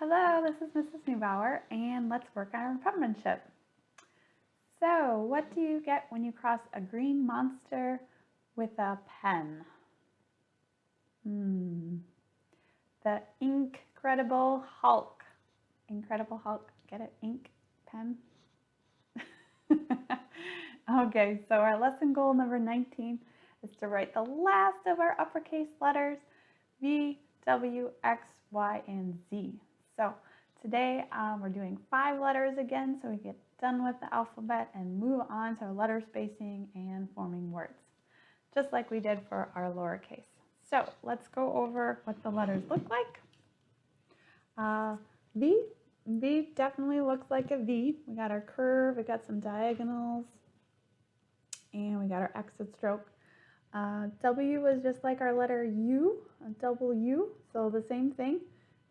Hello, this is Mrs. Neubauer, and let's work on our penmanship. So, what do you get when you cross a green monster with a pen? The Incredible Hulk. Incredible Hulk, get it? Ink, pen? Okay, so our lesson goal number 19 is to write the last of our uppercase letters, V, W, X, Y, and Z. So today we're doing 5 letters again so we get done with the alphabet and move on to our letter spacing and forming words, just like we did for our lowercase. So let's go over what the letters look like. V definitely looks like a V. We got our curve, we got some diagonals, and we got our exit stroke. W is just like our letter U, a double U, so the same thing.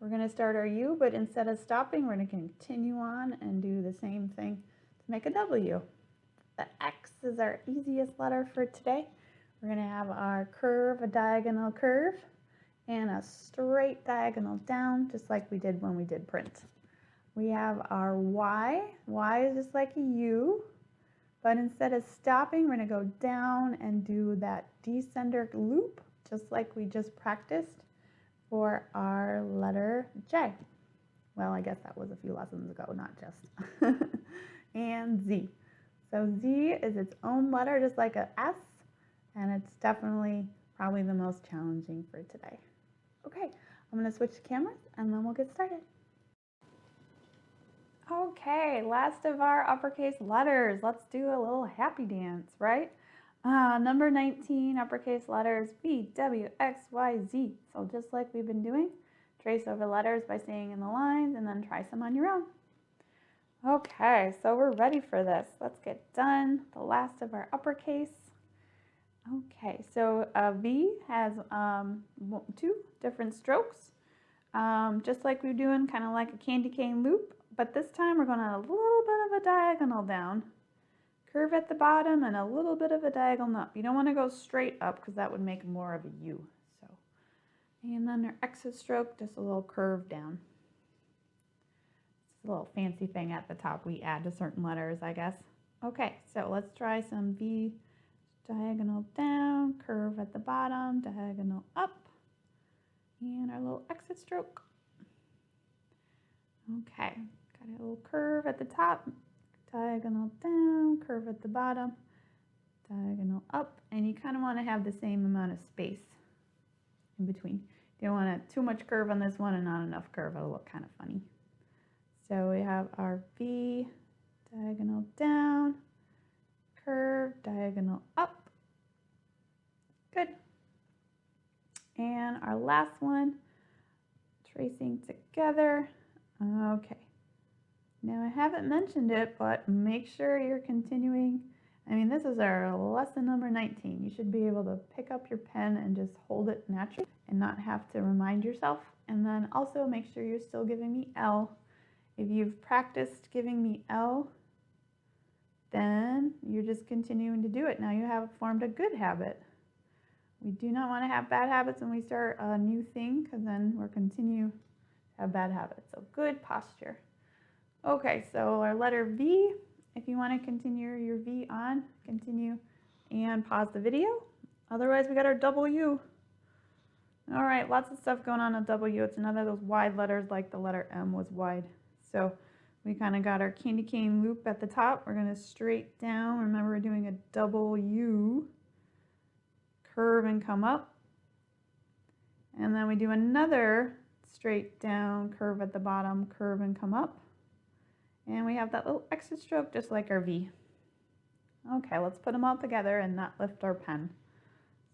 We're going to start our U, but instead of stopping, we're going to continue on and do the same thing to make a W. The X is our easiest letter for today. We're going to have our curve, a diagonal curve, and a straight diagonal down, just like we did when we did print. We have our Y. Y is just like a U, but instead of stopping, we're going to go down and do that descender loop, just like we just practiced for our letter J. Well, I guess that was a few lessons ago, not just. And Z. So Z is its own letter, just like a S, and it's definitely probably the most challenging for today. Okay, I'm going to switch cameras and then we'll get started. Okay, last of our uppercase letters. Let's do a little happy dance, right? Number 19, uppercase letters, V, W, X, Y, Z. So just like we've been doing, trace over letters by staying in the lines and then try some on your own. Okay, so we're ready for this. Let's get done. The last of our uppercase. Okay, so V has 2 different strokes, just like we're doing, kind of like a candy cane loop, but this time we're going to a little bit of a diagonal down, curve at the bottom, and a little bit of a diagonal up. You don't want to go straight up because that would make more of a U. So, and then our exit stroke, just a little curve down. It's a little fancy thing at the top we add to certain letters, I guess. Okay, so let's try some V. Diagonal down, curve at the bottom, diagonal up, and our little exit stroke. Okay, got a little curve at the top, diagonal down, curve at the bottom, diagonal up, and you kind of want to have the same amount of space in between. You don't want too much curve on this one and not enough curve. It'll look kind of funny. So we have our V, diagonal down, curve, diagonal up. Good. And our last one, tracing together. Okay. Now I haven't mentioned it, but make sure you're continuing. I mean, this is our lesson number 19. You should be able to pick up your pen and just hold it naturally and not have to remind yourself. And then also make sure you're still giving me L. If you've practiced giving me L, then you're just continuing to do it. Now you have formed a good habit. We do not want to have bad habits when we start a new thing, because then we'll continue to have bad habits. So good posture. Okay, so our letter V, if you want to continue your V on, continue and pause the video. Otherwise, we got our W. All right, lots of stuff going on with W. It's another of those wide letters like the letter M was wide. So we kind of got our candy cane loop at the top. We're going to straight down. Remember, we're doing a double U. Curve and come up, and then we do another straight down curve at the bottom, curve and come up, and we have that little exit stroke just like our V. Okay, let's put them all together and not lift our pen.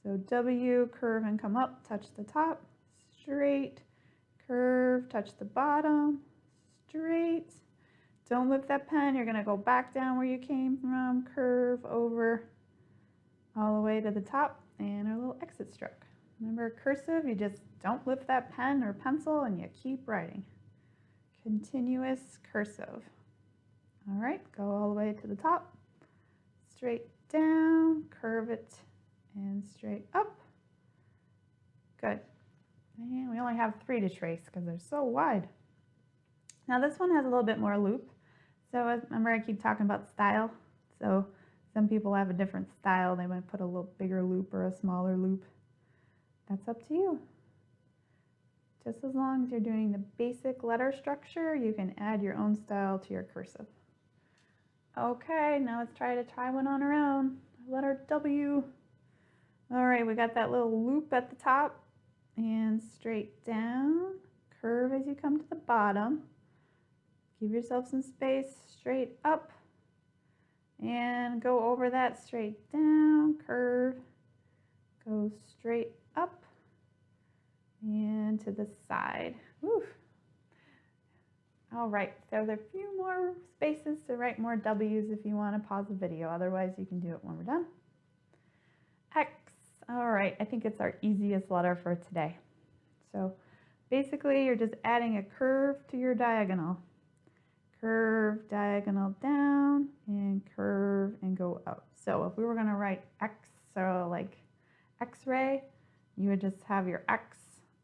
So W, curve and come up, touch the top, straight, curve, touch the bottom, straight. Don't lift that pen, you're going to go back down where you came from, curve over all the way to the top, and our little exit stroke. Remember, cursive, you just don't lift that pen or pencil and you keep writing. Continuous cursive. All right, go all the way to the top, straight down, curve it, and straight up. Good. And we only have 3 to trace because they're so wide. Now this one has a little bit more loop. So remember I keep talking about style. So some people have a different style. They might put a little bigger loop or a smaller loop. That's up to you. Just as long as you're doing the basic letter structure, you can add your own style to your cursive. Okay, now let's try one on our own. Letter W. All right, we got that little loop at the top and straight down. Curve as you come to the bottom. Give yourself some space, straight up. And go over that, straight down, curve. Go straight up and to the side. Woo. All right, so there are a few more spaces to write more W's if you want to pause the video. Otherwise, you can do it when we're done. X. All right, I think it's our easiest letter for today. So basically, you're just adding a curve to your diagonal. Curve, diagonal down, and curve and go up. So if we were going to write X, so like X-ray, you would just have your X,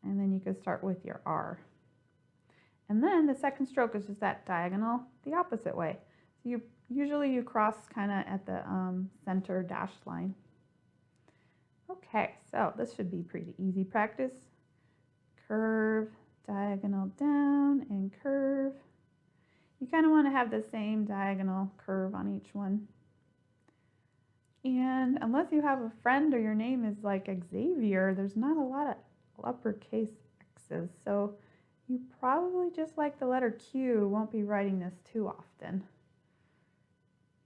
and then you could start with your R. And then the second stroke is just that diagonal the opposite way. So usually you cross kind of at the center dashed line. Okay, so this should be pretty easy practice. Curve, diagonal down, and curve. You kind of want to have the same diagonal curve on each one. And unless you have a friend or your name is like Xavier, there's not a lot of uppercase X's. So you probably, just like the letter Q, won't be writing this too often.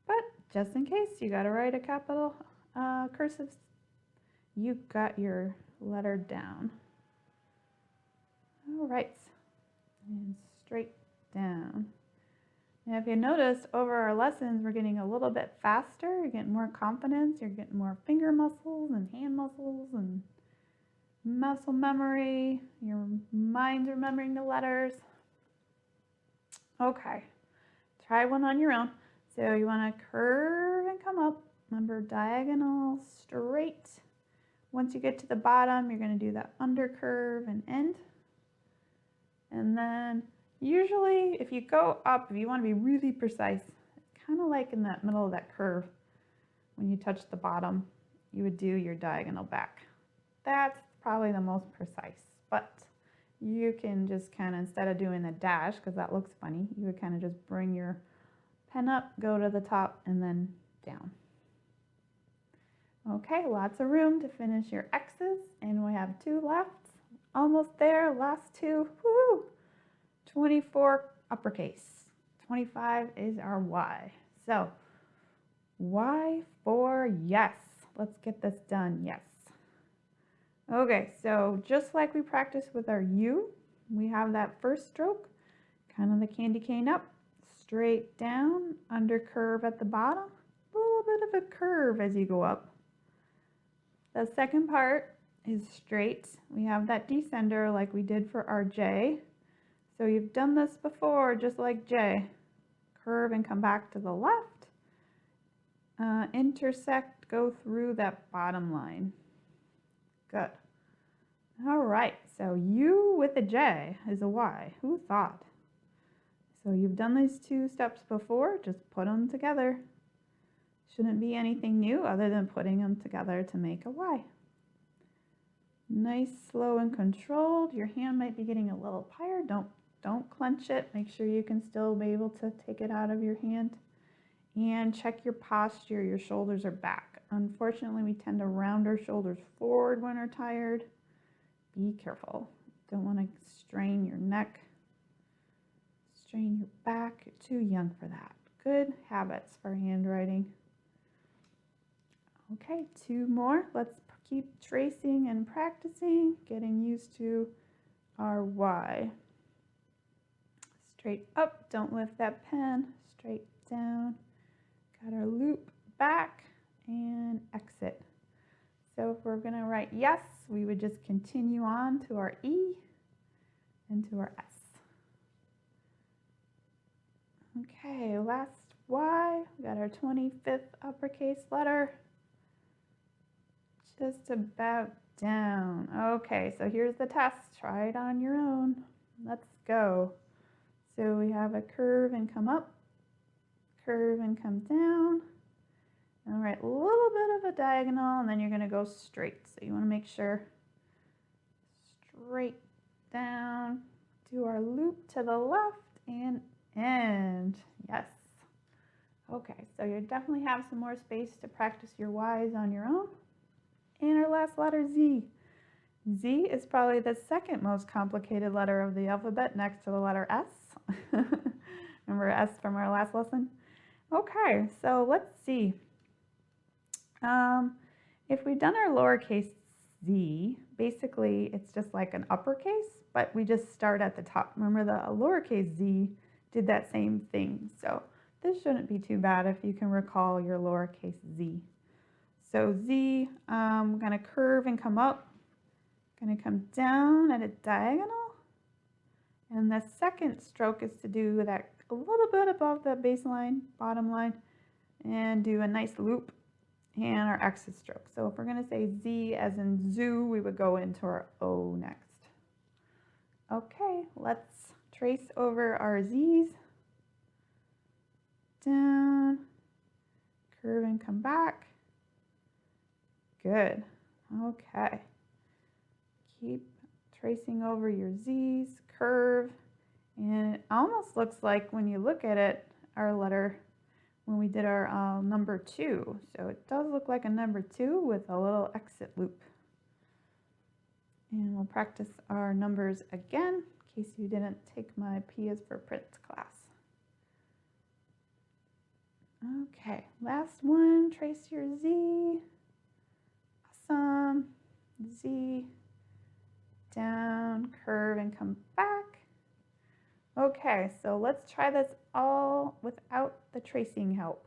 But just in case you got to write a capital cursive, you got your letter down. All right, and straight down. Now, if you notice, over our lessons, we're getting a little bit faster. You're getting more confidence. You're getting more finger muscles and hand muscles and muscle memory. Your mind's remembering the letters. Okay, try one on your own. So you want to curve and come up. Remember, diagonal, straight. Once you get to the bottom, you're going to do that under curve and end. And then usually if you go up, if you want to be really precise, kind of like in that middle of that curve, when you touch the bottom, you would do your diagonal back. That's probably the most precise, but you can just kind of, instead of doing the dash, because that looks funny, you would kind of just bring your pen up, go to the top, and then down. Okay, lots of room to finish your X's, and we have 2 left. Almost there, last 2. Woo! 24 uppercase. 25 is our Y. So Y for yes. Let's get this done. Yes. Okay, so just like we practiced with our U, we have that first stroke, kind of the candy cane up, straight down, under curve at the bottom, a little bit of a curve as you go up. The second part is straight. We have that descender like we did for our J. So you've done this before, just like J. Curve and come back to the left. Intersect, go through that bottom line. Good. All right, so U with a J is a Y. Who thought? So you've done these 2 steps before, just put them together. Shouldn't be anything new other than putting them together to make a Y. Nice, slow, and controlled. Your hand might be getting a little tired. Don't clench it. Make sure you can still be able to take it out of your hand. And check your posture. Your shoulders are back. Unfortunately, we tend to round our shoulders forward when we're tired. Be careful. Don't want to strain your neck, strain your back. You're too young for that. Good habits for handwriting. Okay, 2 more. Let's keep tracing and practicing, getting used to our Y. Straight up, don't lift that pen. Straight down. Got our loop back and exit. So if we're going to write yes, we would just continue on to our E and to our S. Okay, last Y. We got our 25th uppercase letter. Just about down. Okay, so here's the test. Try it on your own. Let's go. So we have a curve and come up, curve and come down. All right, a little bit of a diagonal, and then you're going to go straight. So you want to make sure straight down, do our loop to the left and end. Yes. Okay, so you definitely have some more space to practice your Y's on your own. And our last letter, Z. Z is probably the second most complicated letter of the alphabet next to the letter S. Remember S from our last lesson? Okay, so let's see. If we've done our lowercase z, basically it's just like an uppercase, but we just start at the top. Remember the lowercase z did that same thing. So this shouldn't be too bad if you can recall your lowercase z. So z, I'm going to curve and come up, going to come down at a diagonal. And the second stroke is to do that a little bit above the baseline, bottom line, and do a nice loop and our exit stroke. So if we're going to say Z as in zoo, we would go into our O next. Okay, let's trace over our Z's. Down, curve and come back. Good. Okay. Keep tracing over your Z's, curve, and it almost looks like when you look at it, our letter when we did our number 2. So it does look like a number 2 with a little exit loop. And we'll practice our numbers again in case you didn't take my P is for print class. Okay, last one, trace your Z. Awesome. Z, down, curve, and come back. Okay, so let's try this all without the tracing help.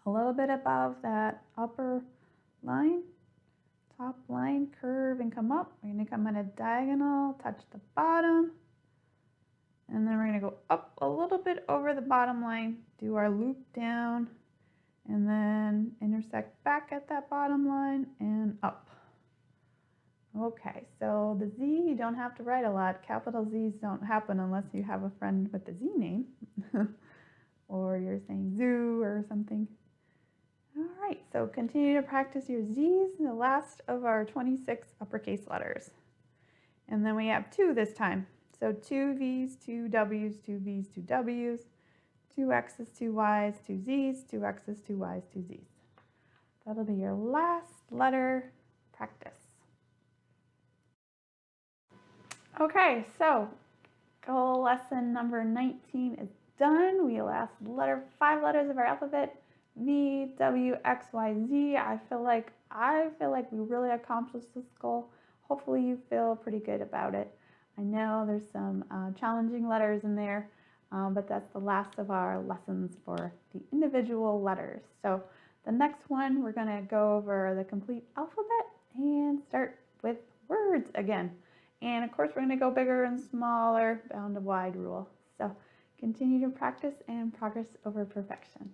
A little bit above that upper line, top line, curve and come up. We're going to come at a diagonal, touch the bottom, and then we're going to go up a little bit over the bottom line, do our loop down, and then intersect back at that bottom line and up. Okay, so the Z, you don't have to write a lot. Capital Z's don't happen unless you have a friend with the Z name or you're saying zoo or something. All right, so continue to practice your Z's, the last of our 26 uppercase letters. And then we have 2 this time. So 2 V's, 2 W's, 2 V's, 2 W's, 2 X's, 2 Y's, 2 Z's, 2 X's, 2 Y's, 2 Z's. That'll be your last letter practice. Okay, so goal lesson number 19 is done. We last 5 letters of our alphabet, V, W, X, Y, Z. I feel like we really accomplished this goal. Hopefully you feel pretty good about it. I know there's some challenging letters in there, but that's the last of our lessons for the individual letters. So the next one, we're going to go over the complete alphabet and start with words again. And of course, we're going to go bigger and smaller, bound to wide rule. So continue to practice and progress over perfection.